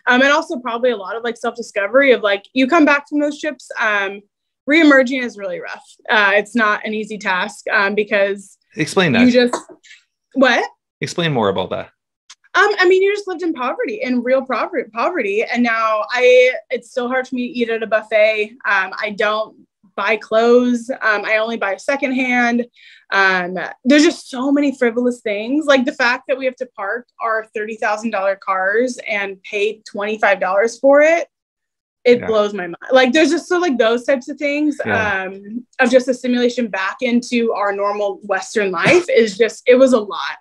And also probably a lot of like self-discovery of like, you come back from those trips, re-emerging is really rough. It's not an easy task, because explain that. You just, what? Explain more about that. I mean, you just lived in poverty, in real poverty. And now it's so hard for me to eat at a buffet. I don't buy clothes. I only buy secondhand. There's just so many frivolous things. Like the fact that we have to park our $30,000 cars and pay $25 for it. It blows my mind. Like there's just so like those types of things, of just a simulation back into our normal Western life it was a lot.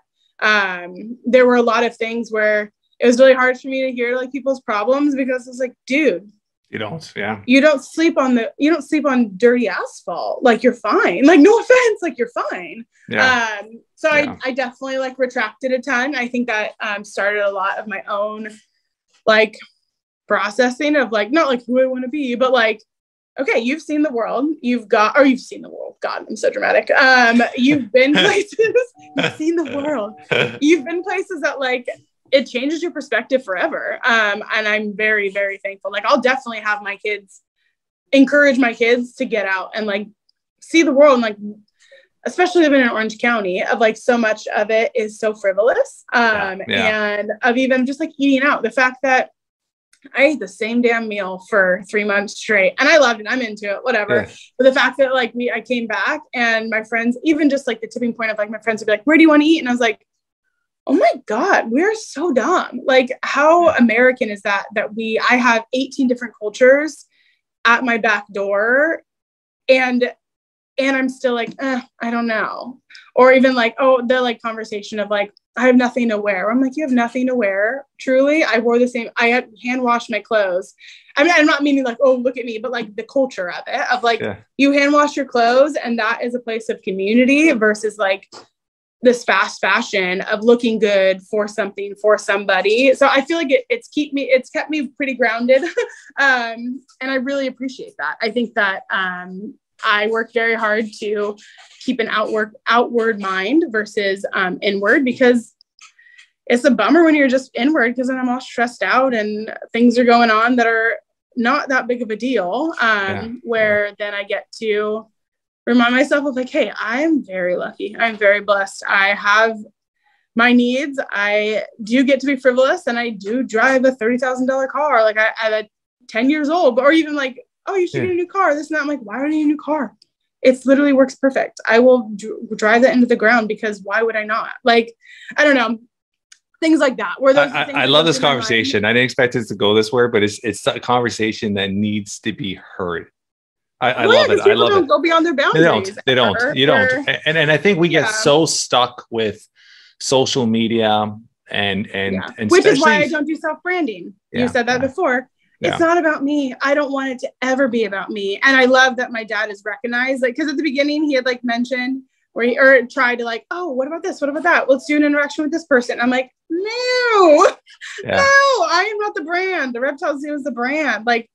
There were a lot of things where it was really hard for me to hear like people's problems, because it's like, dude, you don't sleep on dirty asphalt. Like you're fine. Like, no offense. Like you're fine. I definitely like retracted a ton. I think that, started a lot of my own, like processing of like, not like who I want to be, but like, okay, you've seen the world. You've seen the world. God, I'm so dramatic. You've been places, you've seen the world. You've been places that like, it changes your perspective forever. And I'm very, very thankful. Like I'll definitely have encourage my kids to get out and like see the world. And like, especially living in Orange County, of like so much of it is so frivolous. And of even just like eating out, the fact that I ate the same damn meal for 3 months straight and I loved it. I'm into it, whatever. Yes. But the fact that like I came back and my friends, even just like the tipping point of like my friends would be like, where do you want to eat? And I was like, oh my God, we're so dumb. Like how American is that I have 18 different cultures at my back door and I'm still like, I don't know. Or even like, the like conversation of like, I have nothing to wear. I'm like, you have nothing to wear? Truly? I wore the same, I had hand washed my clothes. I mean, I'm not meaning like, oh, look at me, but like the culture of it, of like, you hand wash your clothes and that is a place of community versus like this fast fashion of looking good for something, for somebody. So I feel like it's kept me pretty grounded. And I really appreciate that. I think that, I work very hard to keep an outward mind versus inward, because it's a bummer when you're just inward, because then I'm all stressed out and things are going on that are not that big of a deal. Then I get to remind myself of like, hey, I'm very lucky. I'm very blessed. I have my needs. I do get to be frivolous and I do drive a $30,000 car. Like at 10 years old, or even like, oh, you should get a new car. This and that. I'm like, why do I need a new car? It literally works perfect. I will drive that into the ground, because why would I not? Like, I don't know. Things like that. Where those I love this conversation. I didn't expect it to go this way, but it's a conversation that needs to be heard. I love it. I love don't it. Go beyond their boundaries. They don't. You don't. And I think we get so stuck with social media and which is why I don't do self-branding. You said that before. It's not about me. I don't want it to ever be about me. And I love that my dad is recognized, like, because at the beginning he had like mentioned or tried to like, oh, what about this? What about that? Let's do an interaction with this person. I'm like, no, I am not the brand. The Reptile Zoo is the brand. Like,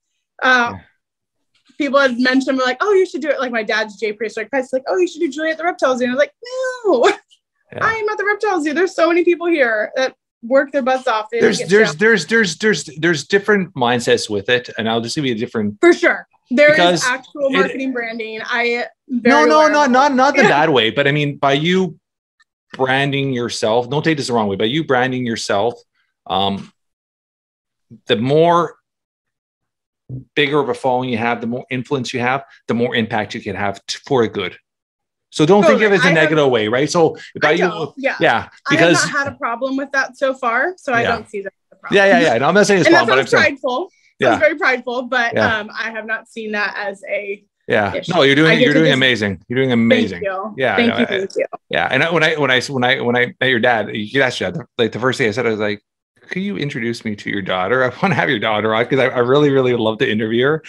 people had mentioned like, oh, you should do it. Like my dad's Jay Prehistoric pets, like, oh, you should do Juliette the Reptile Zoo. And I was like, no, I am not the Reptile Zoo. There's so many people here that work their butts off. There's different mindsets with it, and I'll just give you a different. For sure, there is actual marketing branding. Not the bad way, but I mean, by you branding yourself, don't take this the wrong way. By you branding yourself, the more bigger of a following you have, the more influence you have, the more impact you can have for a good. So don't think of it as a negative way, right? So because I have not had a problem with that so far, so I don't see that as a problem. Yeah. No, I'm not saying it's a problem, but I'm prideful. I was very prideful, but I have not seen that as a issue. No, you're doing amazing. You're doing amazing. Thank you. Yeah, thank you. Yeah, and when I met your dad, you asked your dad, like the first thing I said, I was like, could you introduce me to your daughter? I want to have your daughter on, because I really, really would love to interview her.